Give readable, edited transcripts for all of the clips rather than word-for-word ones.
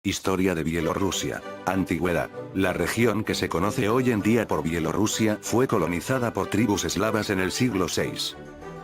Historia de Bielorrusia. Antigüedad. La región que se conoce hoy en día por Bielorrusia fue colonizada por tribus eslavas en el siglo VI.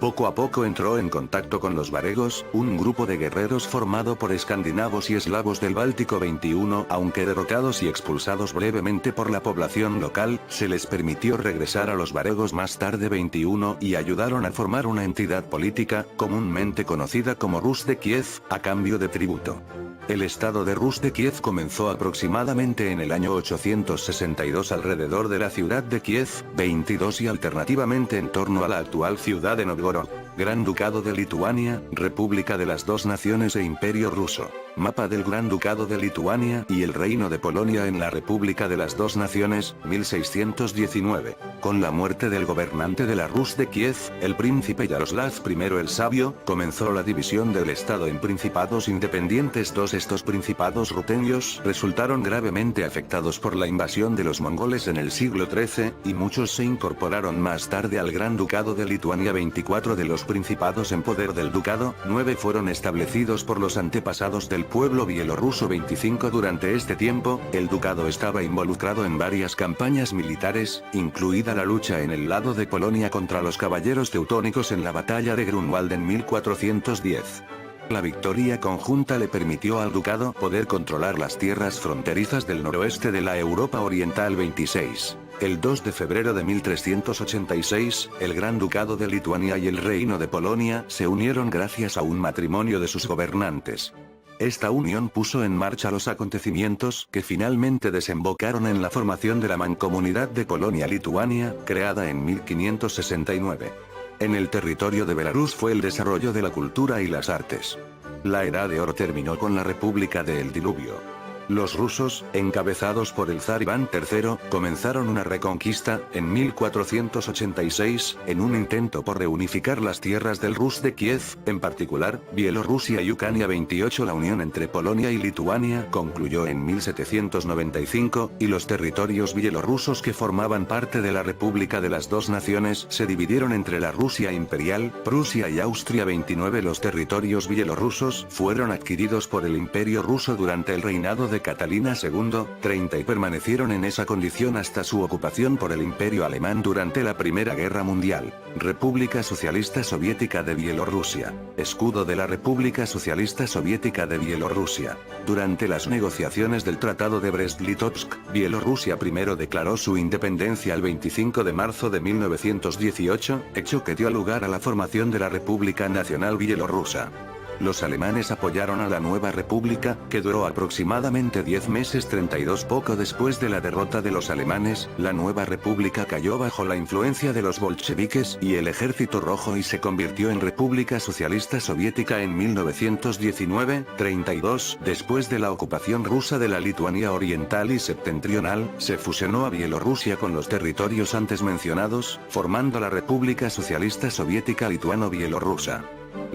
Poco a poco entró en contacto con los varegos, un grupo de guerreros formado por escandinavos y eslavos del Báltico XXI. Aunque derrotados y expulsados brevemente por la población local, se les permitió regresar a los varegos más tarde XXI y ayudaron a formar una entidad política, comúnmente conocida como Rus de Kiev, a cambio de tributo. El estado de Rus de Kiev comenzó aproximadamente en el año 862 alrededor de la ciudad de Kiev, 22 y alternativamente en torno a la actual ciudad de Novgorod. Gran Ducado de Lituania, República de las Dos Naciones e Imperio Ruso. Mapa del Gran Ducado de Lituania y el Reino de Polonia en la República de las Dos Naciones, 1619. Con la muerte del gobernante de la Rus de Kiev, el príncipe Yaroslav I el Sabio, comenzó la división del estado en principados independientes. Estos principados ruteños resultaron gravemente afectados por la invasión de los mongoles en el siglo XIII, y muchos se incorporaron más tarde al Gran Ducado de Lituania. 24 de los principados en poder del ducado, 9 fueron establecidos por los antepasados del pueblo bielorruso. 25 Durante este tiempo, el ducado estaba involucrado en varias campañas militares, incluida la lucha en el lado de Polonia contra los caballeros teutónicos en la batalla de Grunwald en 1410. La victoria conjunta le permitió al ducado poder controlar las tierras fronterizas del noroeste de la Europa Oriental. 26. El 2 de febrero de 1386, el Gran Ducado de Lituania y el Reino de Polonia se unieron gracias a un matrimonio de sus gobernantes. Esta unión puso en marcha los acontecimientos que finalmente desembocaron en la formación de la Mancomunidad de Polonia-Lituania, creada en 1569. En el territorio de Belarus fue el desarrollo de la cultura y las artes. La Edad de Oro terminó con la República del Diluvio. Los rusos, encabezados por el zar Iván III, comenzaron una reconquista, en 1486, en un intento por reunificar las tierras del Rus de Kiev, en particular, Bielorrusia y Ucrania. 28 La unión entre Polonia y Lituania concluyó en 1795, y los territorios bielorrusos que formaban parte de la República de las Dos Naciones se dividieron entre la Rusia imperial, Prusia y Austria. 29 Los territorios bielorrusos fueron adquiridos por el Imperio ruso durante el reinado de Catalina II, 30 y permanecieron en esa condición hasta su ocupación por el Imperio alemán durante la Primera Guerra Mundial. República Socialista Soviética de Bielorrusia. Escudo de la República Socialista Soviética de Bielorrusia. Durante las negociaciones del Tratado de Brest-Litovsk, Bielorrusia primero declaró su independencia el 25 de marzo de 1918, hecho que dio lugar a la formación de la República Nacional Bielorrusa. Los alemanes apoyaron a la nueva república, que duró aproximadamente 10 meses. 32 Poco después de la derrota de los alemanes, la nueva república cayó bajo la influencia de los bolcheviques y el Ejército Rojo y se convirtió en República Socialista Soviética en 1919. 32 Después de la ocupación rusa de la Lituania Oriental y Septentrional, se fusionó a Bielorrusia con los territorios antes mencionados, formando la República Socialista Soviética Lituano-Bielorrusa.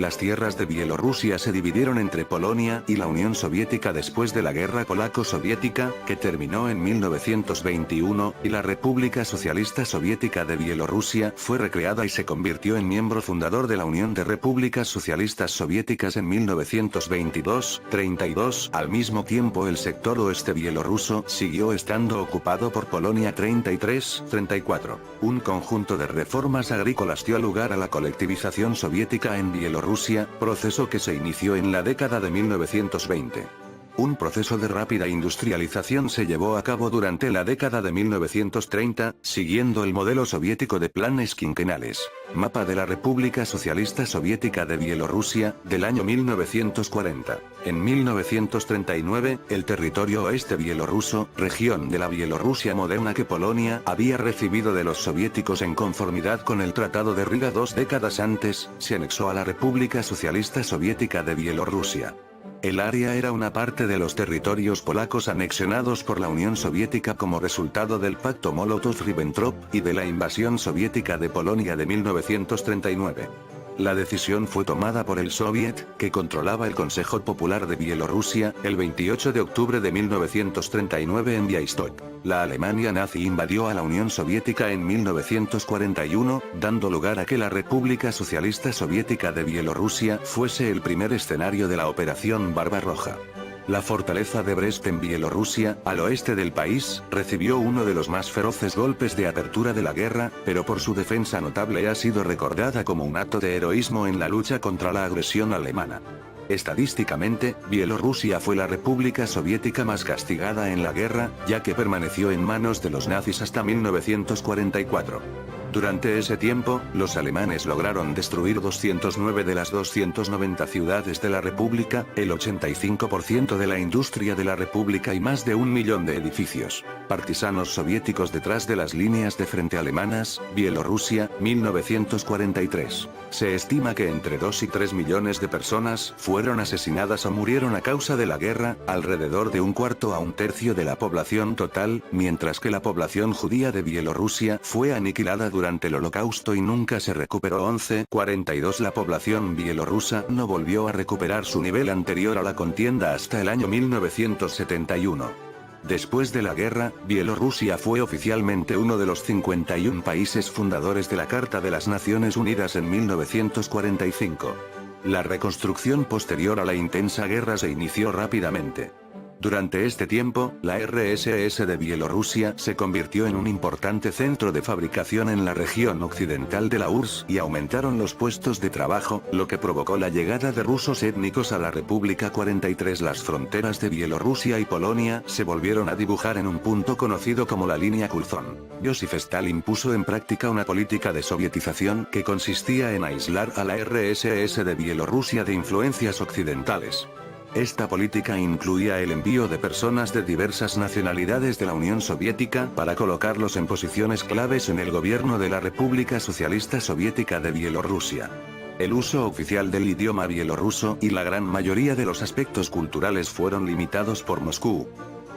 Las tierras de Bielorrusia se dividieron entre Polonia y la Unión Soviética después de la Guerra Polaco-Soviética, que terminó en 1921, y la República Socialista Soviética de Bielorrusia fue recreada y se convirtió en miembro fundador de la Unión de Repúblicas Socialistas Soviéticas en 1922. 32 Al mismo tiempo el sector oeste bielorruso siguió estando ocupado por Polonia. 33. 34 Un conjunto de reformas agrícolas dio lugar a la colectivización soviética en Bielorrusia, proceso que se inició en la década de 1920. Un proceso de rápida industrialización se llevó a cabo durante la década de 1930, siguiendo el modelo soviético de planes quinquenales. Mapa de la República Socialista Soviética de Bielorrusia, del año 1940. En 1939, el territorio oeste bielorruso, región de la Bielorrusia moderna que Polonia había recibido de los soviéticos en conformidad con el Tratado de Riga 2 décadas antes, se anexó a la República Socialista Soviética de Bielorrusia. El área era una parte de los territorios polacos anexionados por la Unión Soviética como resultado del Pacto Molotov-Ribbentrop y de la invasión soviética de Polonia de 1939. La decisión fue tomada por el Soviet, que controlaba el Consejo Popular de Bielorrusia, el 28 de octubre de 1939 en Białystok. La Alemania nazi invadió a la Unión Soviética en 1941, dando lugar a que la República Socialista Soviética de Bielorrusia fuese el primer escenario de la Operación Barbarroja. La fortaleza de Brest en Bielorrusia, al oeste del país, recibió uno de los más feroces golpes de apertura de la guerra, pero por su defensa notable ha sido recordada como un acto de heroísmo en la lucha contra la agresión alemana. Estadísticamente, Bielorrusia fue la república soviética más castigada en la guerra, ya que permaneció en manos de los nazis hasta 1944. Durante ese tiempo, los alemanes lograron destruir 209 de las 290 ciudades de la república, el 85% de la industria de la república y más de 1 millón de edificios. Partisanos soviéticos detrás de las líneas de frente alemanas, Bielorrusia, 1943. Se estima que entre 2 y 3 millones de personas fueron asesinadas o murieron a causa de la guerra, alrededor de un cuarto a un tercio de la población total, mientras que la población judía de Bielorrusia fue aniquilada durante el Holocausto y nunca se recuperó. 42 La población bielorrusa no volvió a recuperar su nivel anterior a la contienda hasta el año 1971. Después de la guerra, Bielorrusia fue oficialmente uno de los 51 países fundadores de la Carta de las Naciones Unidas en 1945. La reconstrucción posterior a la intensa guerra se inició rápidamente. Durante este tiempo, la RSS de Bielorrusia se convirtió en un importante centro de fabricación en la región occidental de la URSS y aumentaron los puestos de trabajo, lo que provocó la llegada de rusos étnicos a la República 43. Las fronteras de Bielorrusia y Polonia se volvieron a dibujar en un punto conocido como la línea Curzon. Joseph Stalin puso en práctica una política de sovietización que consistía en aislar a la RSS de Bielorrusia de influencias occidentales. Esta política incluía el envío de personas de diversas nacionalidades de la Unión Soviética para colocarlos en posiciones claves en el gobierno de la República Socialista Soviética de Bielorrusia. El uso oficial del idioma bielorruso y la gran mayoría de los aspectos culturales fueron limitados por Moscú.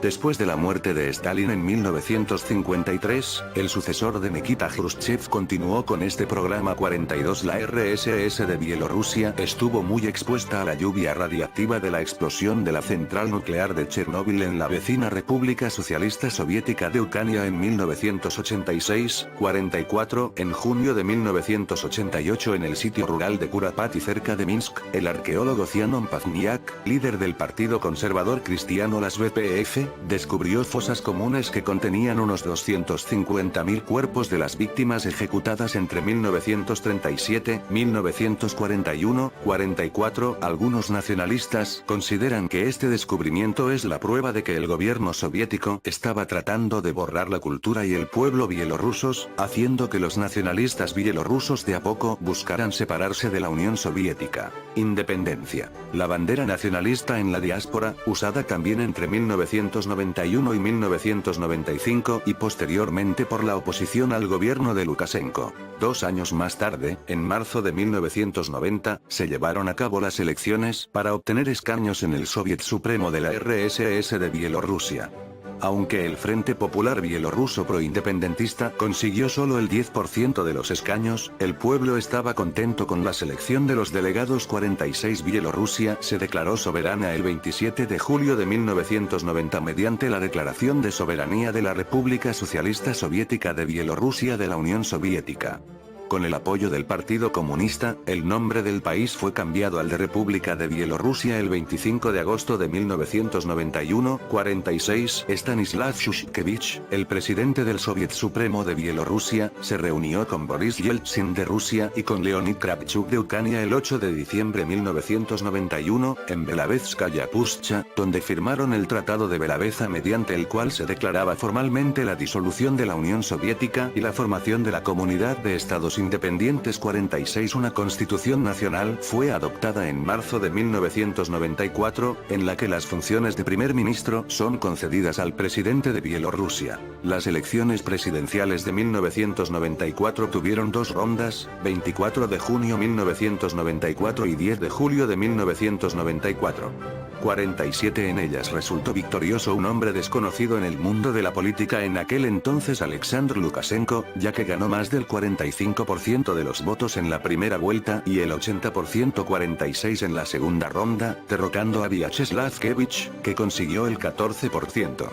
Después de la muerte de Stalin en 1953, el sucesor de Nikita Khrushchev continuó con este programa. 42 La RSS de Bielorrusia estuvo muy expuesta a la lluvia radiactiva de la explosión de la central nuclear de Chernóbil en la vecina República Socialista Soviética de Ucrania en 1986. 44 En junio de 1988 en el sitio rural de Kurapati cerca de Minsk, el arqueólogo Zianon Pazniak, líder del Partido Conservador Cristiano las BPF, descubrió fosas comunes que contenían unos 250.000 cuerpos de las víctimas ejecutadas entre 1937, 1941, 44. Algunos nacionalistas consideran que este descubrimiento es la prueba de que el gobierno soviético estaba tratando de borrar la cultura y el pueblo bielorrusos, haciendo que los nacionalistas bielorrusos de a poco buscaran separarse de la Unión Soviética. Independencia. La bandera nacionalista en la diáspora, usada también entre 1991 y 1995 y posteriormente por la oposición al gobierno de Lukashenko. 2 años más tarde, en marzo de 1990, se llevaron a cabo las elecciones para obtener escaños en el Soviet Supremo de la RSS de Bielorrusia. Aunque el Frente Popular Bielorruso Proindependentista consiguió solo el 10% de los escaños, el pueblo estaba contento con la selección de los delegados. 46 Bielorrusia se declaró soberana el 27 de julio de 1990 mediante la Declaración de Soberanía de la República Socialista Soviética de Bielorrusia de la Unión Soviética. Con el apoyo del Partido Comunista, el nombre del país fue cambiado al de República de Bielorrusia el 25 de agosto de 1991. 46 Stanislav Shushkevich, el presidente del Soviet Supremo de Bielorrusia, se reunió con Boris Yeltsin de Rusia y con Leonid Kravchuk de Ucrania el 8 de diciembre de 1991, en Belavetskaya Pushcha, donde firmaron el Tratado de Belaveza mediante el cual se declaraba formalmente la disolución de la Unión Soviética y la formación de la Comunidad de Estados Independientes. 46 Una constitución nacional fue adoptada en marzo de 1994, en la que las funciones de primer ministro son concedidas al presidente de Bielorrusia. Las elecciones presidenciales de 1994 tuvieron 2 rondas, 24 de junio de 1994 y 10 de julio de 1994. 47 En ellas resultó victorioso un hombre desconocido en el mundo de la política en aquel entonces, Alexander Lukashenko, ya que ganó más del 45% de los votos en la primera vuelta y el 80% 46 en la segunda ronda, derrocando a Vyacheslav Kevich, que consiguió el 14%.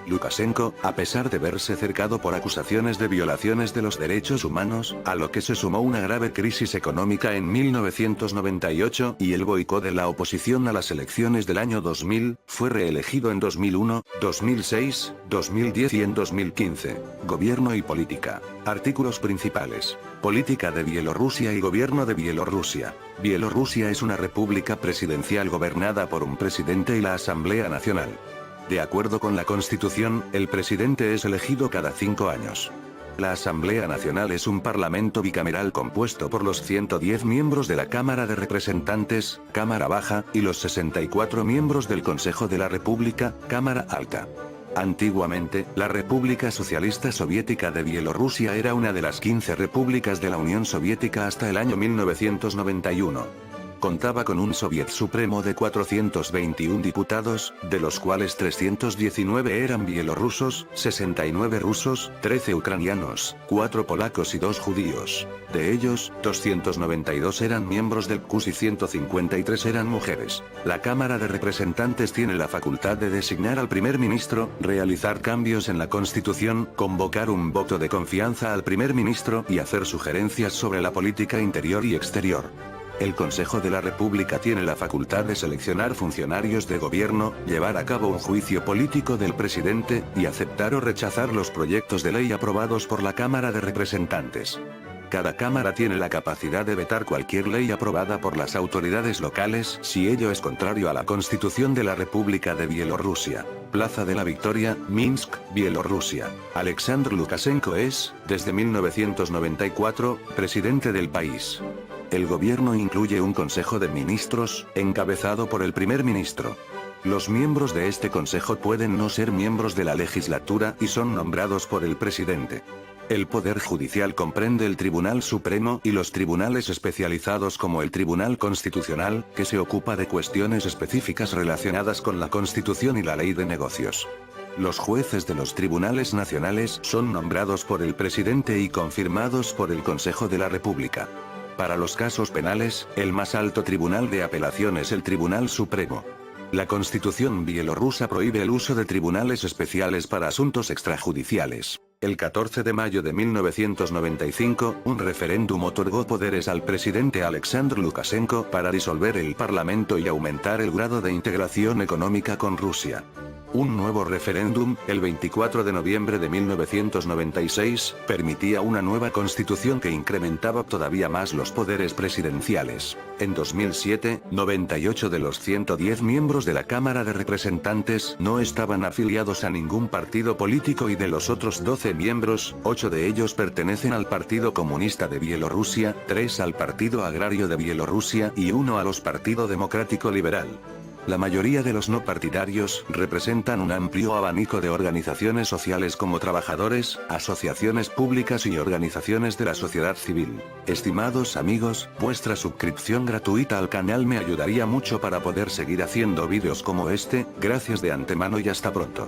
Lukashenko, a pesar de verse cercado por acusaciones de violaciones de los derechos humanos, a lo que se sumó una grave crisis económica en 1998 y el boicot de la oposición a las elecciones del año 2000, fue reelegido en 2001, 2006, 2010 y en 2015. Gobierno y política. Artículos principales. Política de Bielorrusia y Gobierno de Bielorrusia. Bielorrusia es una república presidencial gobernada por un presidente y la Asamblea Nacional. De acuerdo con la Constitución, el presidente es elegido cada 5 años. La Asamblea Nacional es un parlamento bicameral compuesto por los 110 miembros de la Cámara de Representantes, Cámara Baja, y los 64 miembros del Consejo de la República, Cámara Alta. Antiguamente, la República Socialista Soviética de Bielorrusia era una de las 15 repúblicas de la Unión Soviética hasta el año 1991. Contaba con un Soviet Supremo de 421 diputados, de los cuales 319 eran bielorrusos, 69 rusos, 13 ucranianos, 4 polacos y 2 judíos. De ellos, 292 eran miembros del PKUS y 153 eran mujeres. La Cámara de Representantes tiene la facultad de designar al primer ministro, realizar cambios en la Constitución, convocar un voto de confianza al primer ministro y hacer sugerencias sobre la política interior y exterior. El Consejo de la República tiene la facultad de seleccionar funcionarios de gobierno, llevar a cabo un juicio político del presidente, y aceptar o rechazar los proyectos de ley aprobados por la Cámara de Representantes. Cada cámara tiene la capacidad de vetar cualquier ley aprobada por las autoridades locales si ello es contrario a la Constitución de la República de Bielorrusia. Plaza de la Victoria, Minsk, Bielorrusia. Alexander Lukashenko es, desde 1994, presidente del país. El gobierno incluye un consejo de ministros, encabezado por el primer ministro. Los miembros de este consejo pueden no ser miembros de la legislatura y son nombrados por el presidente. El Poder Judicial comprende el Tribunal Supremo y los tribunales especializados como el Tribunal Constitucional, que se ocupa de cuestiones específicas relacionadas con la Constitución y la ley de negocios. Los jueces de los tribunales nacionales son nombrados por el presidente y confirmados por el Consejo de la República. Para los casos penales, el más alto tribunal de apelación es el Tribunal Supremo. La Constitución bielorrusa prohíbe el uso de tribunales especiales para asuntos extrajudiciales. El 14 de mayo de 1995, un referéndum otorgó poderes al presidente Alexander Lukashenko para disolver el parlamento y aumentar el grado de integración económica con Rusia. Un nuevo referéndum, el 24 de noviembre de 1996, permitía una nueva constitución que incrementaba todavía más los poderes presidenciales. En 2007, 98 de los 110 miembros de la Cámara de Representantes no estaban afiliados a ningún partido político y de los otros 12 miembros, 8 de ellos pertenecen al Partido Comunista de Bielorrusia, 3 al Partido Agrario de Bielorrusia y 1 a los Partido Democrático Liberal. La mayoría de los no partidarios representan un amplio abanico de organizaciones sociales como trabajadores, asociaciones públicas y organizaciones de la sociedad civil. Estimados amigos, vuestra suscripción gratuita al canal me ayudaría mucho para poder seguir haciendo vídeos como este. Gracias de antemano y hasta pronto.